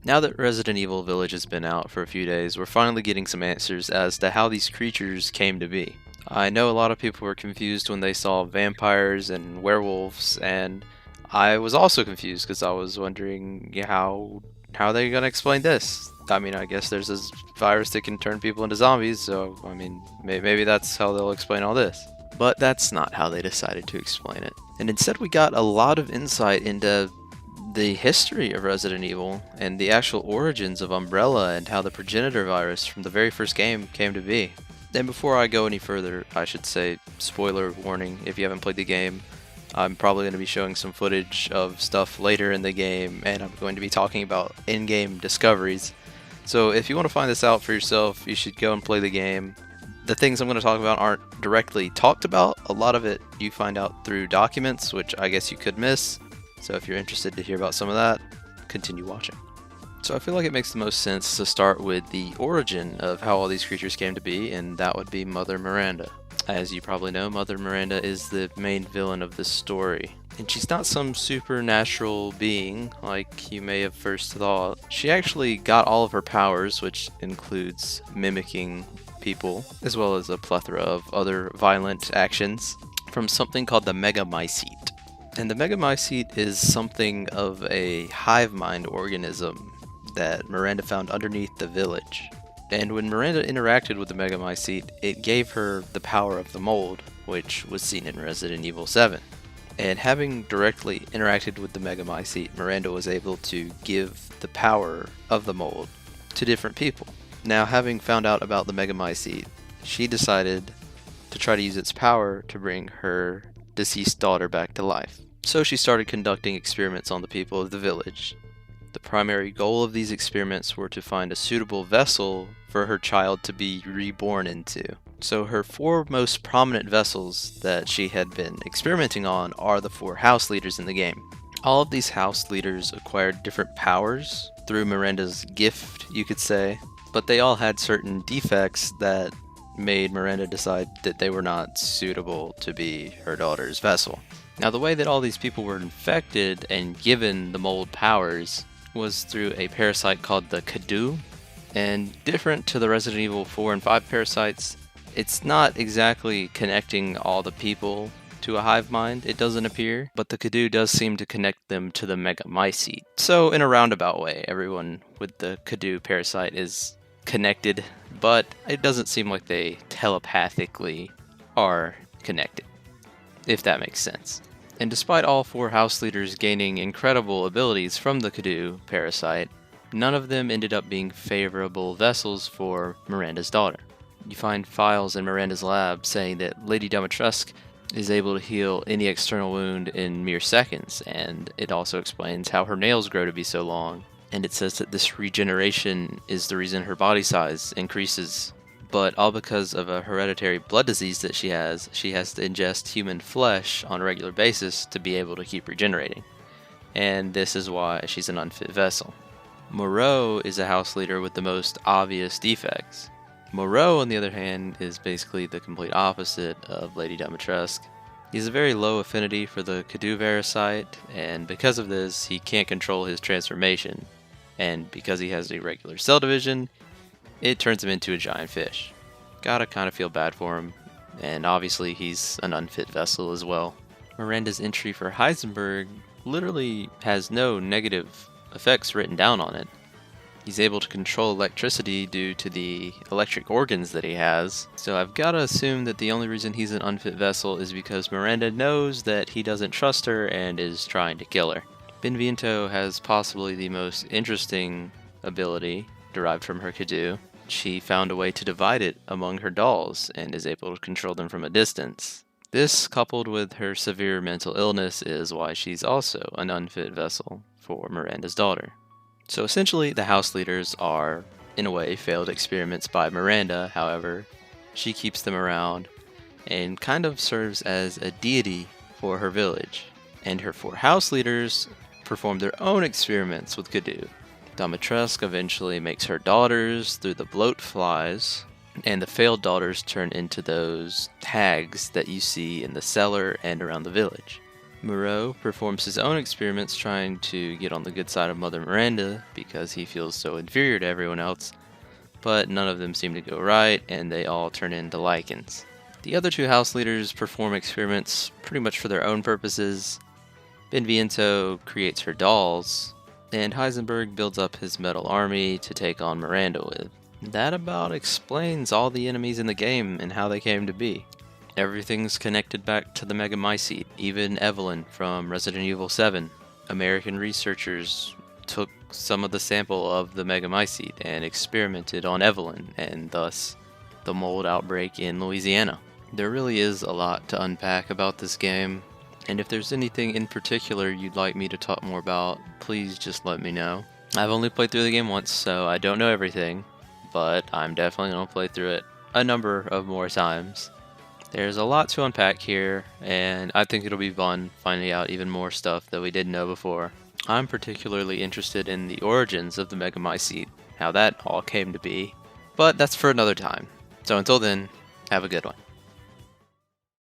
Now that Resident Evil Village has been out for a few days, we're finally getting some answers as to how these creatures came to be. I know a lot of people were confused when they saw vampires and werewolves, and I was also confused because I was wondering how are they gonna explain this? I mean, I guess there's this virus that can turn people into zombies, so I mean, maybe that's how they'll explain all this. But that's not how they decided to explain it. And instead, we got a lot of insight into the history of Resident Evil and the actual origins of Umbrella and how the progenitor virus from the very first game came to be. And before I go any further, I should say, spoiler warning, if you haven't played the game, I'm probably going to be showing some footage of stuff later in the game, and I'm going to be talking about in-game discoveries. So if you want to find this out for yourself, you should go and play the game. The things I'm going to talk about aren't directly talked about. A lot of it you find out through documents, which I guess you could miss. So if you're interested to hear about some of that, continue watching. So I feel like it makes the most sense to start with the origin of how all these creatures came to be, and that would be Mother Miranda. As you probably know, Mother Miranda is the main villain of this story. And she's not some supernatural being like you may have first thought. She actually got all of her powers, which includes mimicking people, as well as a plethora of other violent actions, from something called the Megamycete. And the Megamycete is something of a hive mind organism that Miranda found underneath the village. And when Miranda interacted with the Megamycete, it gave her the power of the mold, which was seen in Resident Evil 7. And having directly interacted with the Megamycete, Miranda was able to give the power of the mold to different people. Now, having found out about the Megamycete, she decided to try to use its power to bring her deceased daughter back to life. So she started conducting experiments on the people of the village. The primary goal of these experiments were to find a suitable vessel for her child to be reborn into. So her four most prominent vessels that she had been experimenting on are the four house leaders in the game. All of these house leaders acquired different powers through Miranda's gift, you could say, but they all had certain defects that made Miranda decide that they were not suitable to be her daughter's vessel. Now, the way that all these people were infected and given the mold powers was through a parasite called the Kadu. And different to the Resident Evil 4 and 5 parasites, it's not exactly connecting all the people to a hive mind, it doesn't appear, but the Kadu does seem to connect them to the Megamycete. So in a roundabout way, everyone with the Kadu parasite is connected, but it doesn't seem like they telepathically are connected, if that makes sense. And despite all four house leaders gaining incredible abilities from the Kadu parasite, none of them ended up being favorable vessels for Miranda's daughter. You find files in Miranda's lab saying that Lady Dimitrescu is able to heal any external wound in mere seconds, and it also explains how her nails grow to be so long. And it says that this regeneration is the reason her body size increases, but all because of a hereditary blood disease that she has to ingest human flesh on a regular basis to be able to keep regenerating. And this is why she's an unfit vessel. Moreau is a house leader with the most obvious defects. Moreau, on the other hand, is basically the complete opposite of Lady Dimitrescu. He's a very low affinity for the Kadu parasite, and because of this, he can't control his transformation. And because he has irregular cell division, it turns him into a giant fish. Gotta kinda feel bad for him, and obviously he's an unfit vessel as well. Miranda's entry for Heisenberg literally has no negative effects written down on it. He's able to control electricity due to the electric organs that he has, so I've gotta assume that the only reason he's an unfit vessel is because Miranda knows that he doesn't trust her and is trying to kill her. Benviento has possibly the most interesting ability derived from her Kadu. She found a way to divide it among her dolls and is able to control them from a distance. This, coupled with her severe mental illness, is why she's also an unfit vessel for Miranda's daughter. So essentially, the house leaders are, in a way, failed experiments by Miranda. However, she keeps them around and kind of serves as a deity for her village. And her four house leaders perform their own experiments with Kadu. Dimitrescu eventually makes her daughters through the bloat flies, and the failed daughters turn into those tags that you see in the cellar and around the village. Moreau performs his own experiments trying to get on the good side of Mother Miranda because he feels so inferior to everyone else, but none of them seem to go right and they all turn into lichens. The other two house leaders perform experiments pretty much for their own purposes. Benviento creates her dolls, and Heisenberg builds up his metal army to take on Miranda with. That about explains all the enemies in the game and how they came to be. Everything's connected back to the Megamycete, even Evelyn from Resident Evil 7. American researchers took some of the sample of the Megamycete and experimented on Evelyn, and thus the mold outbreak in Louisiana. There really is a lot to unpack about this game, and if there's anything in particular you'd like me to talk more about, please just let me know. I've only played through the game once, so I don't know everything, but I'm definitely going to play through it a number of more times. There's a lot to unpack here, and I think it'll be fun finding out even more stuff that we didn't know before. I'm particularly interested in the origins of the Megamycete, how that all came to be, but that's for another time. So until then, have a good one.